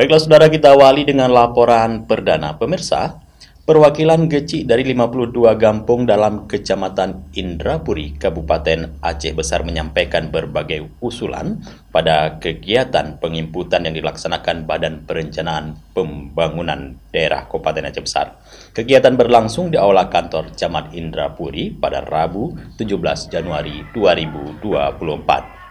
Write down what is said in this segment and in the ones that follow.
Baiklah saudara, kita awali dengan laporan perdana. Pemirsa, perwakilan Geci dari 52 kampung dalam Kecamatan Indrapuri, Kabupaten Aceh Besar menyampaikan berbagai usulan pada kegiatan penginputan yang dilaksanakan Badan Perencanaan Pembangunan Daerah Kabupaten Aceh Besar. Kegiatan berlangsung di Aula Kantor Camat Indrapuri pada Rabu 17 Januari 2024.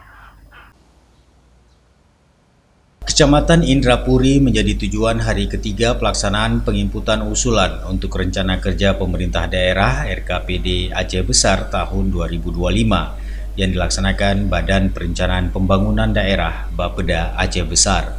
Kecamatan Indrapuri menjadi tujuan hari ketiga pelaksanaan penginputan usulan untuk Rencana Kerja Pemerintah Daerah RKPD Aceh Besar tahun 2025 yang dilaksanakan Badan Perencanaan Pembangunan Daerah Bapeda Aceh Besar.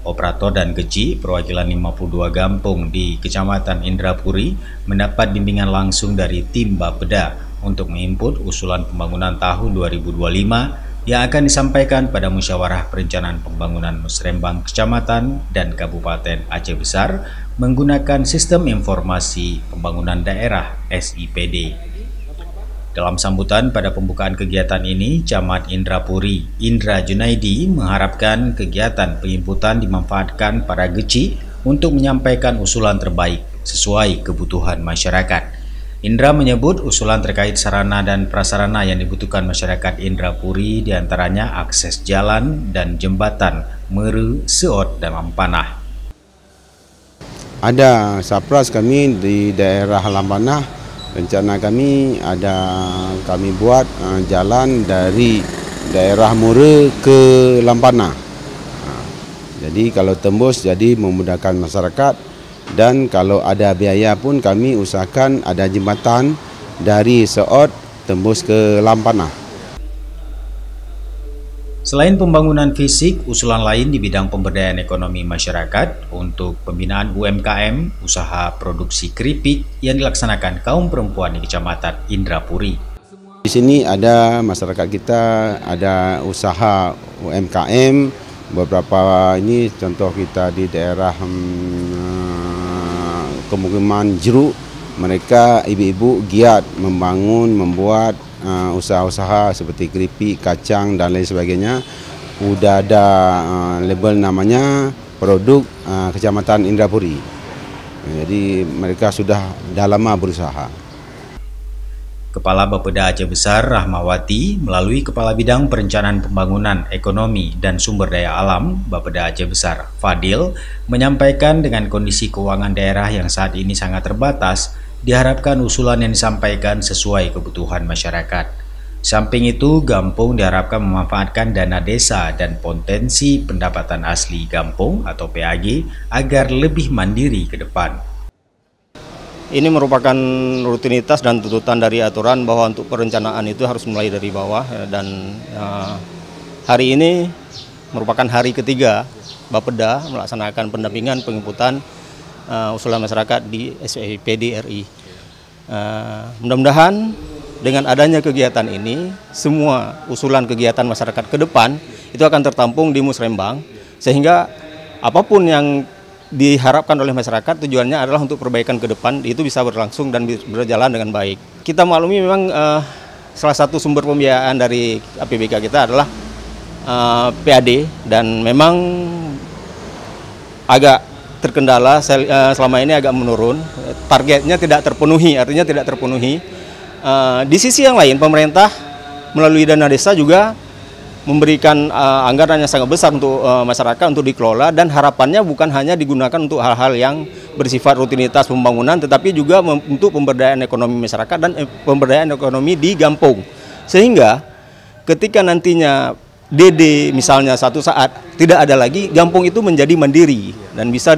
Operator dan Geci perwakilan 52 kampung di Kecamatan Indrapuri mendapat bimbingan langsung dari tim Bapeda untuk menginput usulan pembangunan tahun 2025 yang akan disampaikan pada Musyawarah Perencanaan Pembangunan Musrembang Kecamatan dan Kabupaten Aceh Besar menggunakan Sistem Informasi Pembangunan Daerah SIPD. Dalam sambutan pada pembukaan kegiatan ini, Camat Indrapuri Indra Junaidi mengharapkan kegiatan penginputan dimanfaatkan para Geci untuk menyampaikan usulan terbaik sesuai kebutuhan masyarakat. Indra menyebut usulan terkait sarana dan prasarana yang dibutuhkan masyarakat Indrapuri diantaranya akses jalan dan jembatan Meru, Seot, dan Lampanah. Ada sapras kami di daerah Lampanah, rencana kami kami buat jalan dari daerah Meru ke Lampanah. Jadi kalau tembus jadi memudahkan masyarakat. Dan kalau ada biaya pun kami usahakan ada jembatan dari Seot tembus ke Lampanah. Selain pembangunan fisik, usulan lain di bidang pemberdayaan ekonomi masyarakat untuk pembinaan UMKM, usaha produksi keripik yang dilaksanakan kaum perempuan di Kecamatan Indrapuri. Di sini ada masyarakat kita, ada usaha UMKM, beberapa ini contoh kita di daerah Kemukiman Jeruk, mereka ibu-ibu giat membuat usaha-usaha seperti keripik, kacang dan lain sebagainya. Udah ada label namanya produk Kecamatan Indrapuri. Jadi mereka sudah lama berusaha. Kepala Bapeda Aceh Besar Rahmawati melalui Kepala Bidang Perencanaan Pembangunan Ekonomi dan Sumber Daya Alam Bapeda Aceh Besar Fadil menyampaikan dengan kondisi keuangan daerah yang saat ini sangat terbatas, diharapkan usulan yang disampaikan sesuai kebutuhan masyarakat. Samping itu, kampung diharapkan memanfaatkan dana desa dan potensi pendapatan asli kampung atau PAG agar lebih mandiri ke depan. Ini merupakan rutinitas dan tuntutan dari aturan bahwa untuk perencanaan itu harus mulai dari bawah, dan hari ini merupakan hari ketiga Bapeda melaksanakan pendampingan penginputan usulan masyarakat di SIPD RI. Mudah-mudahan dengan adanya kegiatan ini, semua usulan kegiatan masyarakat ke depan itu akan tertampung di Musrembang, sehingga apapun yang diharapkan oleh masyarakat tujuannya adalah untuk perbaikan ke depan itu bisa berlangsung dan berjalan dengan baik. Kita maklumi memang salah satu sumber pembiayaan dari APBK kita adalah PAD, dan memang agak terkendala selama ini, agak menurun, targetnya tidak terpenuhi, artinya tidak terpenuhi. Di sisi yang lain, pemerintah melalui dana desa juga memberikan anggaran yang sangat besar untuk masyarakat untuk dikelola, dan harapannya bukan hanya digunakan untuk hal-hal yang bersifat rutinitas pembangunan, tetapi juga untuk pemberdayaan ekonomi masyarakat dan pemberdayaan ekonomi di kampung. Sehingga ketika nantinya DD misalnya satu saat tidak ada lagi, kampung itu menjadi mandiri dan bisa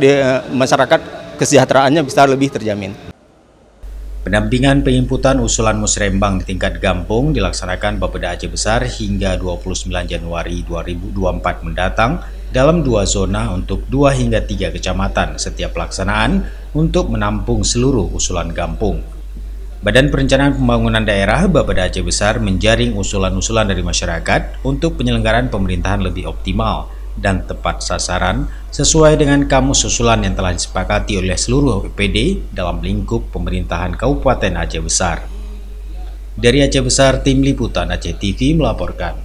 masyarakat kesejahteraannya bisa lebih terjamin. Pendampingan penginputan usulan Musrembang di tingkat kampung dilaksanakan Bapeda Aceh Besar hingga 29 Januari 2024 mendatang dalam 2 zona untuk 2 hingga 3 kecamatan setiap pelaksanaan untuk menampung seluruh usulan kampung. Badan Perencanaan Pembangunan Daerah Bapeda Aceh Besar menjaring usulan-usulan dari masyarakat untuk penyelenggaraan pemerintahan lebih optimal dan tepat sasaran sesuai dengan kamus usulan yang telah disepakati oleh seluruh BPD dalam lingkup pemerintahan Kabupaten Aceh Besar. Dari Aceh Besar, Tim Liputan Aceh TV melaporkan.